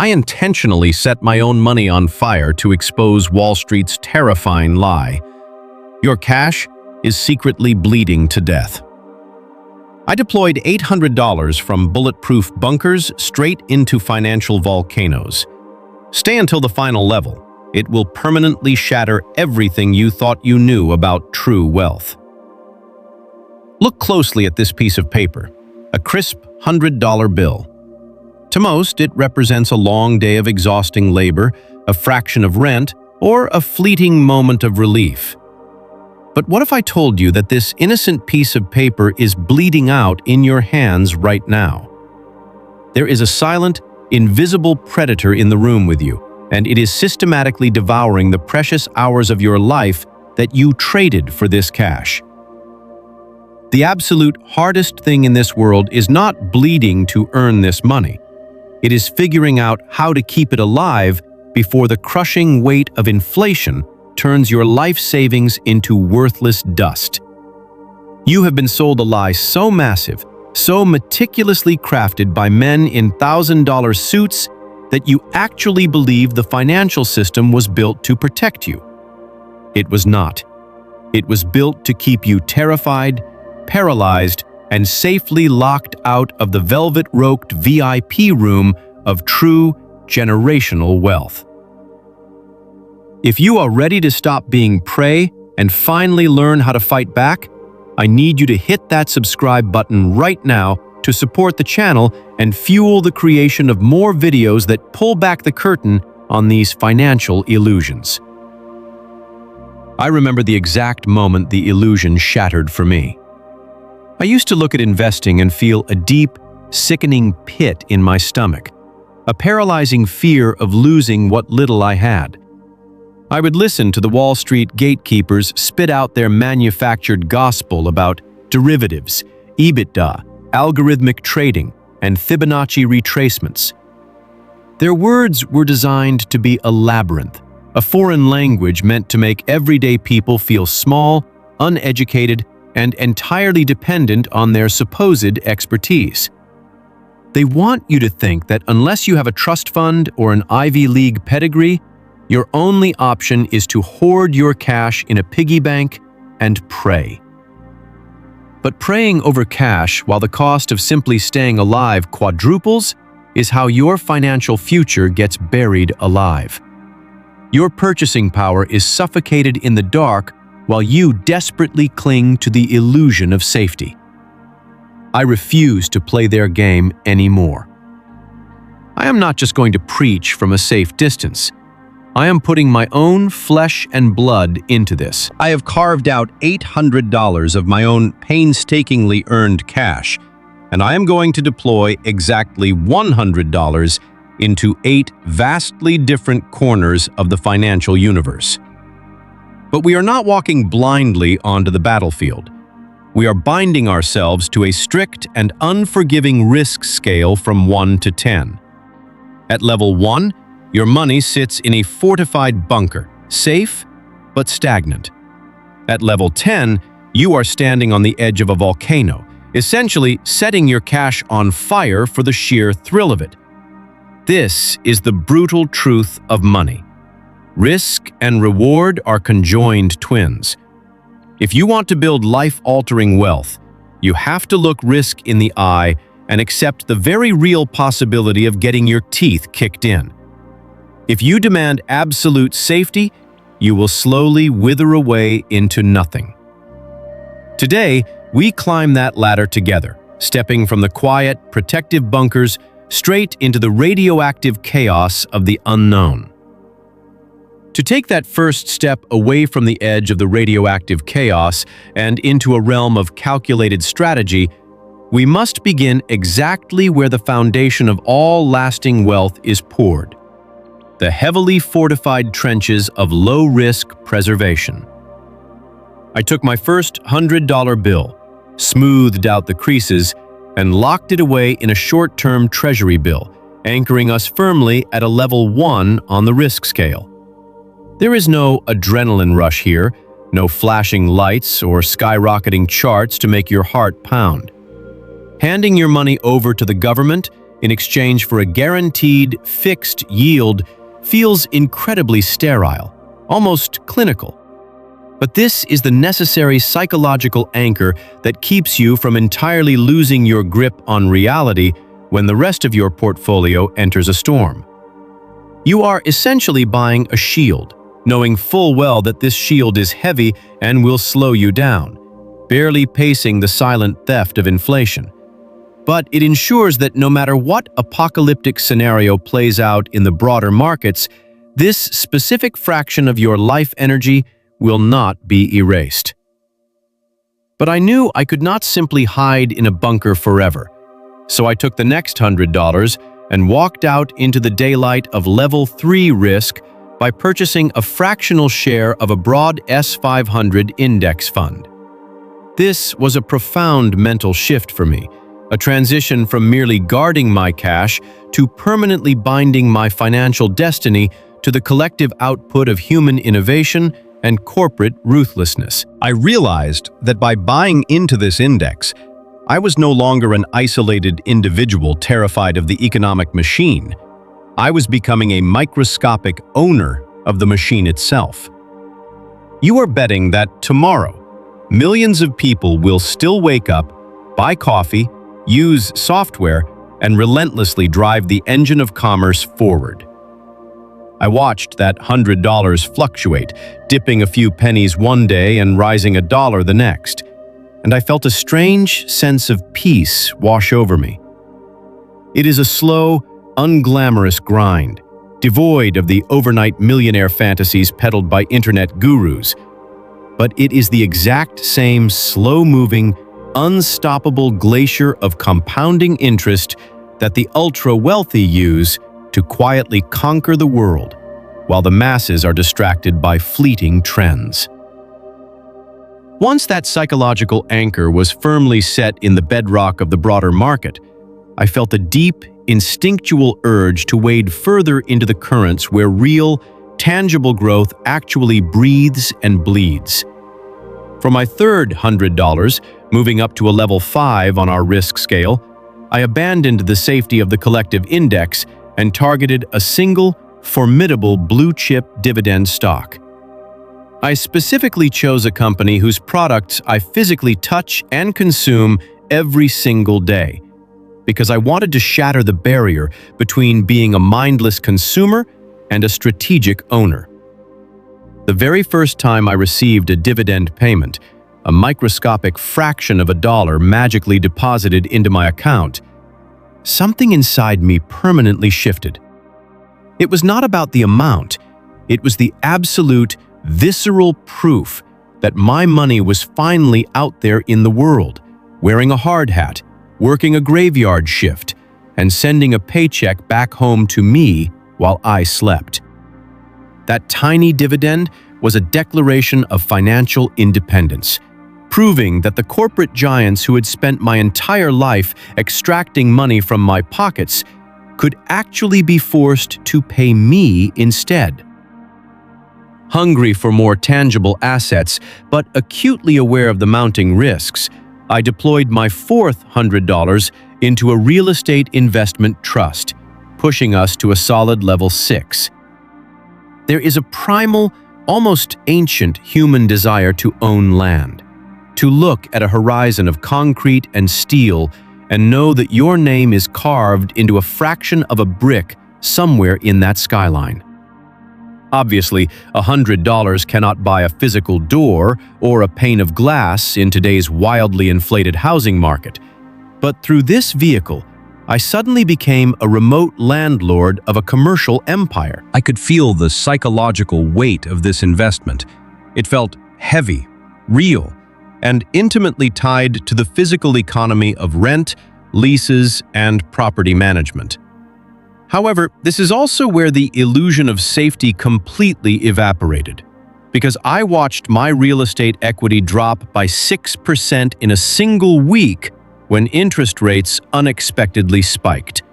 I intentionally set my own money on fire to expose Wall Street's terrifying lie. Your cash is secretly bleeding to death. I deployed $800 from bulletproof bunkers straight into financial volcanoes. Stay until the final level. It will permanently shatter everything you thought you knew about true wealth. Look closely at this piece of paper, a crisp $100 bill. To most, it represents a long day of exhausting labor, a fraction of rent, or a fleeting moment of relief. But what if I told you that this innocent piece of paper is bleeding out in your hands right now? There is a silent, invisible predator in the room with you, and it is systematically devouring the precious hours of your life that you traded for this cash. The absolute hardest thing in this world is not bleeding to earn this money. It is figuring out how to keep it alive before the crushing weight of inflation turns your life savings into worthless dust. You have been sold a lie so massive, so meticulously crafted by men in $1,000 suits that you actually believe the financial system was built to protect you. It was not. It was built to keep you terrified, paralyzed, and safely locked out of the velvet-roped VIP room of true generational wealth. If you are ready to stop being prey and finally learn how to fight back, I need you to hit that subscribe button right now to support the channel and fuel the creation of more videos that pull back the curtain on these financial illusions. I remember the exact moment the illusion shattered for me. I used to look at investing and feel a deep, sickening pit in my stomach, a paralyzing fear of losing what little I had. I would listen to the Wall Street gatekeepers spit out their manufactured gospel about derivatives, EBITDA, algorithmic trading, and Fibonacci retracements. Their words were designed to be a labyrinth, a foreign language meant to make everyday people feel small, uneducated, and entirely dependent on their supposed expertise. They want you to think that unless you have a trust fund or an Ivy League pedigree, your only option is to hoard your cash in a piggy bank and pray. But praying over cash while the cost of simply staying alive quadruples is how your financial future gets buried alive. Your purchasing power is suffocated in the dark while you desperately cling to the illusion of safety. I refuse to play their game anymore. I am not just going to preach from a safe distance. I am putting my own flesh and blood into this. I have carved out $800 of my own painstakingly earned cash, and I am going to deploy exactly $100 into 8 vastly different corners of the financial universe. But we are not walking blindly onto the battlefield. We are binding ourselves to a strict and unforgiving risk scale from 1 to 10. At level 1, your money sits in a fortified bunker, safe but stagnant. At level 10, you are standing on the edge of a volcano, essentially setting your cash on fire for the sheer thrill of it. This is the brutal truth of money. Risk and reward are conjoined twins. If you want to build life-altering wealth, you have to look risk in the eye and accept the very real possibility of getting your teeth kicked in. If you demand absolute safety, you will slowly wither away into nothing. Today, we climb that ladder together, stepping from the quiet, protective bunkers straight into the radioactive chaos of the unknown. To take that first step away from the edge of the radioactive chaos and into a realm of calculated strategy, we must begin exactly where the foundation of all lasting wealth is poured: the heavily fortified trenches of low-risk preservation. I took my first $100 bill, smoothed out the creases, and locked it away in a short-term treasury bill, anchoring us firmly at a level 1 on the risk scale. There is no adrenaline rush here, no flashing lights or skyrocketing charts to make your heart pound. Handing your money over to the government in exchange for a guaranteed fixed yield feels incredibly sterile, almost clinical. But this is the necessary psychological anchor that keeps you from entirely losing your grip on reality when the rest of your portfolio enters a storm. You are essentially buying a shield, knowing full well that this shield is heavy and will slow you down, barely pacing the silent theft of inflation. But it ensures that no matter what apocalyptic scenario plays out in the broader markets, this specific fraction of your life energy will not be erased. But I knew I could not simply hide in a bunker forever, so I took the next $100 and walked out into the daylight of level 3 risk by purchasing a fractional share of a broad S500 index fund. This was a profound mental shift for me, a transition from merely guarding my cash to permanently binding my financial destiny to the collective output of human innovation and corporate ruthlessness. I realized that by buying into this index, I was no longer an isolated individual terrified of the economic machine. I was becoming a microscopic owner of the machine itself. You are betting that tomorrow, millions of people will still wake up, buy coffee, use software, and relentlessly drive the engine of commerce forward. I watched that $100 fluctuate, dipping a few pennies one day and rising $1 the next, and I felt a strange sense of peace wash over me. It is a slow, unglamorous grind, devoid of the overnight millionaire fantasies peddled by internet gurus, but it is the exact same slow-moving, unstoppable glacier of compounding interest that the ultra-wealthy use to quietly conquer the world, while the masses are distracted by fleeting trends. Once that psychological anchor was firmly set in the bedrock of the broader market, I felt a deep, instinctual urge to wade further into the currents where real, tangible growth actually breathes and bleeds. For my third $100, moving up to a level 5 on our risk scale, I abandoned the safety of the collective index and targeted a single, formidable blue-chip dividend stock. I specifically chose a company whose products I physically touch and consume every single day, because I wanted to shatter the barrier between being a mindless consumer and a strategic owner. The very first time I received a dividend payment, a microscopic fraction of $1 magically deposited into my account, something inside me permanently shifted. It was not about the amount, it was the absolute, visceral proof that my money was finally out there in the world, wearing a hard hat, working a graveyard shift, and sending a paycheck back home to me while I slept. That tiny dividend was a declaration of financial independence, proving that the corporate giants who had spent my entire life extracting money from my pockets could actually be forced to pay me instead. Hungry for more tangible assets, but acutely aware of the mounting risks, I deployed my fourth $100 into a real estate investment trust, pushing us to a solid level 6. There is a primal, almost ancient human desire to own land, to look at a horizon of concrete and steel and know that your name is carved into a fraction of a brick somewhere in that skyline. Obviously, $100 cannot buy a physical door or a pane of glass in today's wildly inflated housing market. But through this vehicle, I suddenly became a remote landlord of a commercial empire. I could feel the psychological weight of this investment. It felt heavy, real, and intimately tied to the physical economy of rent, leases, and property management. However, this is also where the illusion of safety completely evaporated, because I watched my real estate equity drop by 6% in a single week when interest rates unexpectedly spiked.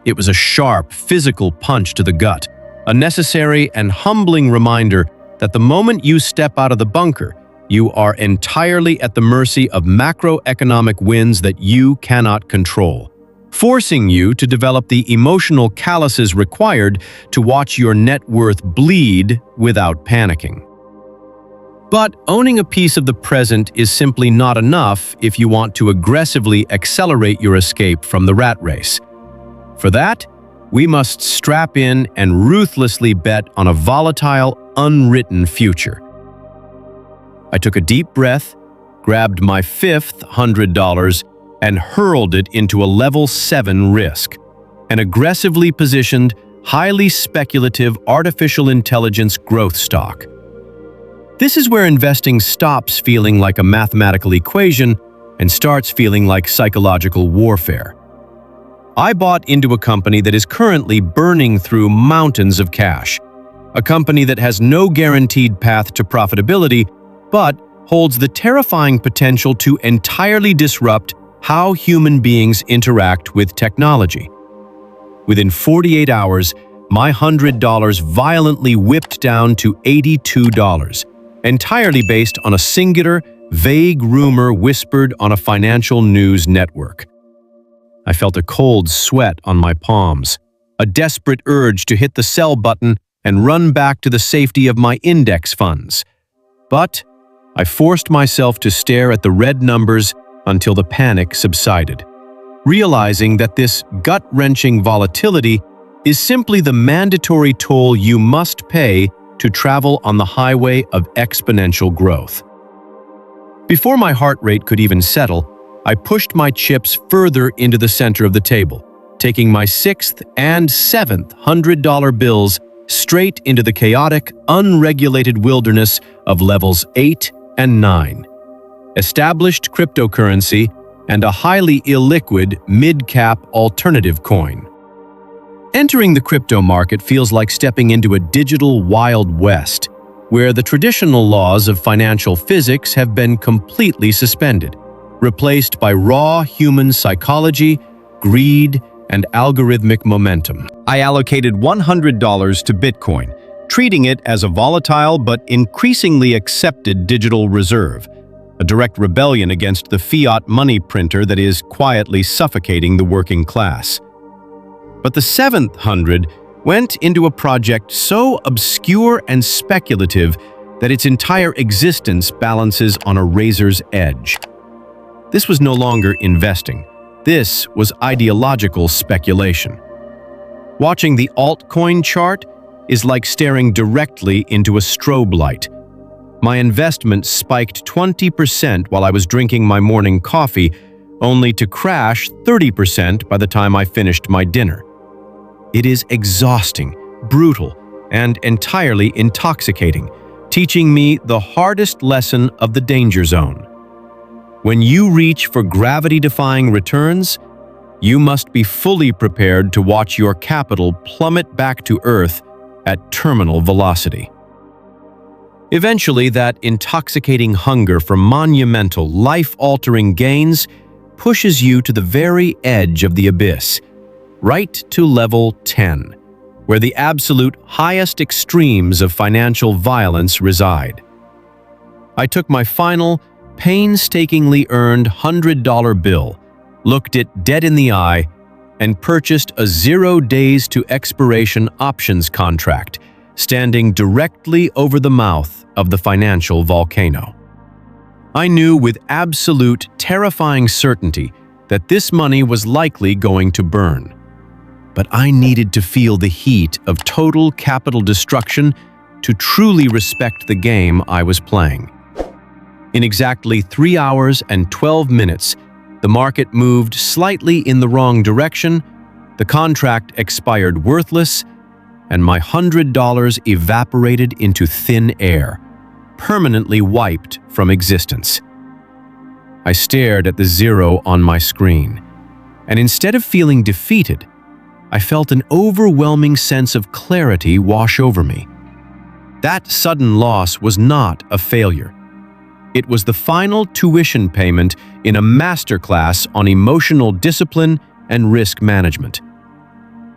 It was a sharp, physical punch to the gut, a necessary and humbling reminder that the moment you step out of the bunker, you are entirely at the mercy of macroeconomic winds that you cannot control. forcing you to develop the emotional calluses required to watch your net worth bleed without panicking. But owning a piece of the present is simply not enough if you want to aggressively accelerate your escape from the rat race. For that, we must strap in and ruthlessly bet on a volatile, unwritten future. I took a deep breath, grabbed my fifth $100, and hurled it into a level 7 risk, an aggressively positioned, highly speculative artificial intelligence growth stock. This is where investing stops feeling like a mathematical equation and starts feeling like psychological warfare. I bought into a company that is currently burning through mountains of cash, a company that has no guaranteed path to profitability, but holds the terrifying potential to entirely disrupt how human beings interact with technology. Within 48 hours, my $100 violently whipped down to $82, entirely based on a singular, vague rumor whispered on a financial news network. I felt a cold sweat on my palms, a desperate urge to hit the sell button and run back to the safety of my index funds. But I forced myself to stare at the red numbers until the panic subsided, realizing that this gut-wrenching volatility is simply the mandatory toll you must pay to travel on the highway of exponential growth. Before my heart rate could even settle, I pushed my chips further into the center of the table, taking my 6th and 7th $100 bills straight into the chaotic, unregulated wilderness of levels 8 and 9. Established cryptocurrency and a highly illiquid mid-cap alternative coin. Entering the crypto market feels like stepping into a digital Wild West, where the traditional laws of financial physics have been completely suspended, replaced by raw human psychology, greed, and algorithmic momentum. I allocated $100 to Bitcoin, treating it as a volatile but increasingly accepted digital reserve, a direct rebellion against the fiat money printer that is quietly suffocating the working class. But the 7th 100 went into a project so obscure and speculative that its entire existence balances on a razor's edge. This was no longer investing. This was ideological speculation. Watching the altcoin chart is like staring directly into a strobe light. My investment spiked 20% while I was drinking my morning coffee, only to crash 30% by the time I finished my dinner. It is exhausting, brutal, and entirely intoxicating, teaching me the hardest lesson of the danger zone. When you reach for gravity-defying returns, you must be fully prepared to watch your capital plummet back to Earth at terminal velocity. Eventually, that intoxicating hunger for monumental, life-altering gains pushes you to the very edge of the abyss, right to level 10, where the absolute highest extremes of financial violence reside. I took my final, painstakingly earned $100 bill, looked it dead in the eye, and purchased a 0 days to expiration options contract, standing directly over the mouth of the financial volcano. I knew with absolute, terrifying certainty that this money was likely going to burn. But I needed to feel the heat of total capital destruction to truly respect the game I was playing. In exactly 3 hours and 12 minutes, the market moved slightly in the wrong direction, the contract expired worthless, and my $100 evaporated into thin air, permanently wiped from existence. I stared at the zero on my screen, and instead of feeling defeated, I felt an overwhelming sense of clarity wash over me. That sudden loss was not a failure. It was the final tuition payment in a masterclass on emotional discipline and risk management.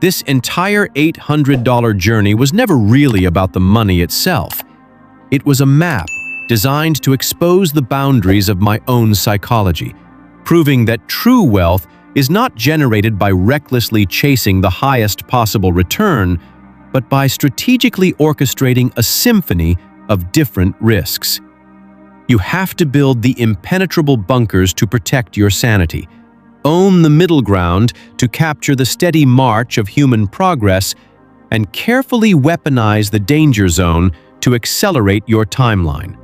This entire $800 journey was never really about the money itself. It was a map designed to expose the boundaries of my own psychology, proving that true wealth is not generated by recklessly chasing the highest possible return, but by strategically orchestrating a symphony of different risks. You have to build the impenetrable bunkers to protect your sanity, own the middle ground to capture the steady march of human progress, and carefully weaponize the danger zone to accelerate your timeline,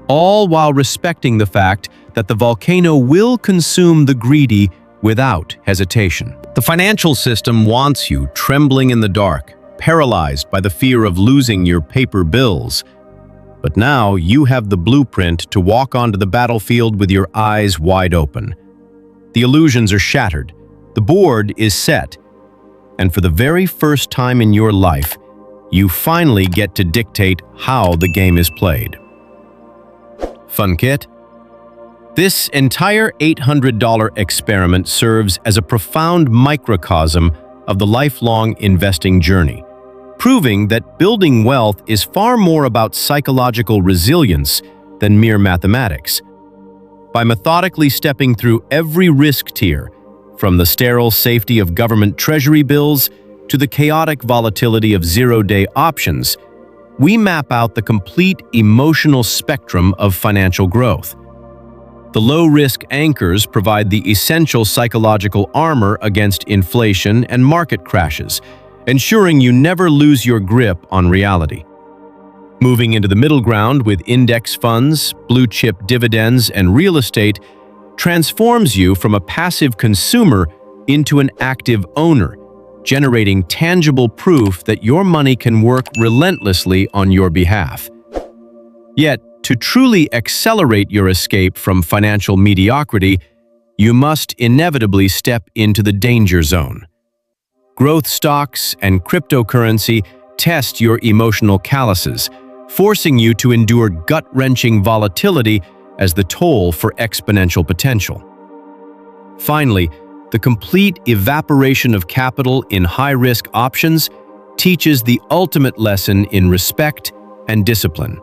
all while respecting the fact that the volcano will consume the greedy without hesitation. The financial system wants you trembling in the dark, paralyzed by the fear of losing your paper bills. But now you have the blueprint to walk onto the battlefield with your eyes wide open. The illusions are shattered, the board is set, and for the very first time in your life, you finally get to dictate how the game is played. Fun kit? This entire $800 experiment serves as a profound microcosm of the lifelong investing journey, proving that building wealth is far more about psychological resilience than mere mathematics. By methodically stepping through every risk tier, from the sterile safety of government treasury bills to the chaotic volatility of zero-day options, we map out the complete emotional spectrum of financial growth. The low-risk anchors provide the essential psychological armor against inflation and market crashes, ensuring you never lose your grip on reality. Moving into the middle ground with index funds, blue-chip dividends, and real estate transforms you from a passive consumer into an active owner, generating tangible proof that your money can work relentlessly on your behalf. Yet, to truly accelerate your escape from financial mediocrity, you must inevitably step into the danger zone. Growth stocks and cryptocurrency test your emotional calluses, forcing you to endure gut-wrenching volatility as the toll for exponential potential. Finally, the complete evaporation of capital in high-risk options teaches the ultimate lesson in respect and discipline.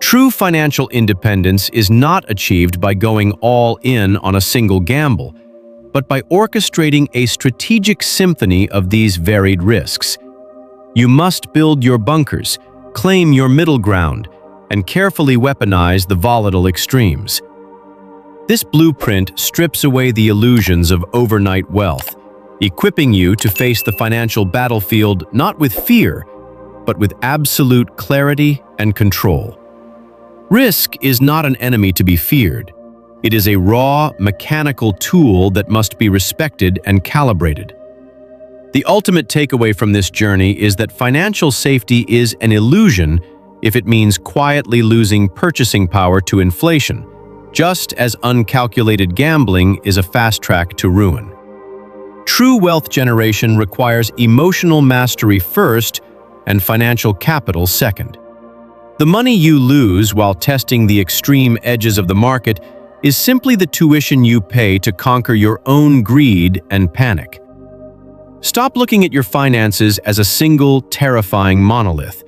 True financial independence is not achieved by going all in on a single gamble, but by orchestrating a strategic symphony of these varied risks. You must build your bunkers, claim your middle ground, and carefully weaponize the volatile extremes. This blueprint strips away the illusions of overnight wealth, equipping you to face the financial battlefield not with fear, but with absolute clarity and control. Risk is not an enemy to be feared. It is a raw, mechanical tool that must be respected and calibrated. The ultimate takeaway from this journey is that financial safety is an illusion if it means quietly losing purchasing power to inflation, just as uncalculated gambling is a fast track to ruin. True wealth generation requires emotional mastery first and financial capital second. The money you lose while testing the extreme edges of the market is simply the tuition you pay to conquer your own greed and panic. Stop looking at your finances as a single, terrifying monolith.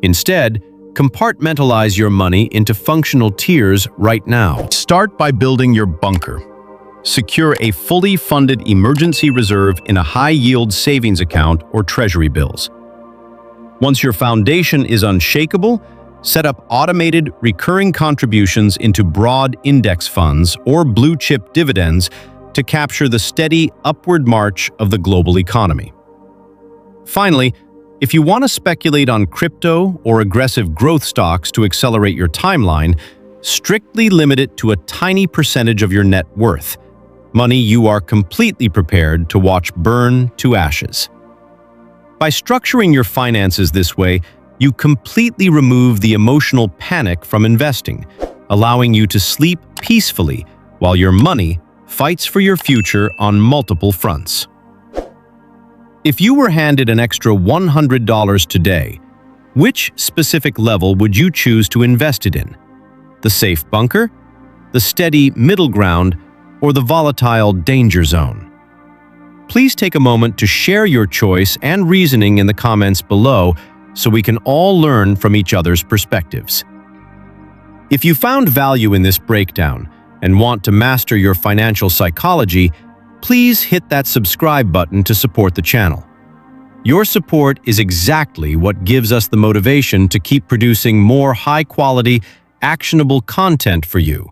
Instead, compartmentalize your money into functional tiers right now. Start by building your bunker. Secure a fully funded emergency reserve in a high-yield savings account or treasury bills. Once your foundation is unshakable, set up automated, recurring contributions into broad index funds or blue-chip dividends to capture the steady upward march of the global economy. Finally, if you want to speculate on crypto or aggressive growth stocks to accelerate your timeline, strictly limit it to a tiny percentage of your net worth, money you are completely prepared to watch burn to ashes. By structuring your finances this way, you completely remove the emotional panic from investing, allowing you to sleep peacefully while your money fights for your future on multiple fronts. If you were handed an extra $100 today, which specific level would you choose to invest it in? The safe bunker, the steady middle ground, or the volatile danger zone? Please take a moment to share your choice and reasoning in the comments below so we can all learn from each other's perspectives. If you found value in this breakdown and want to master your financial psychology, please hit that subscribe button to support the channel. Your support is exactly what gives us the motivation to keep producing more high-quality, actionable content for you.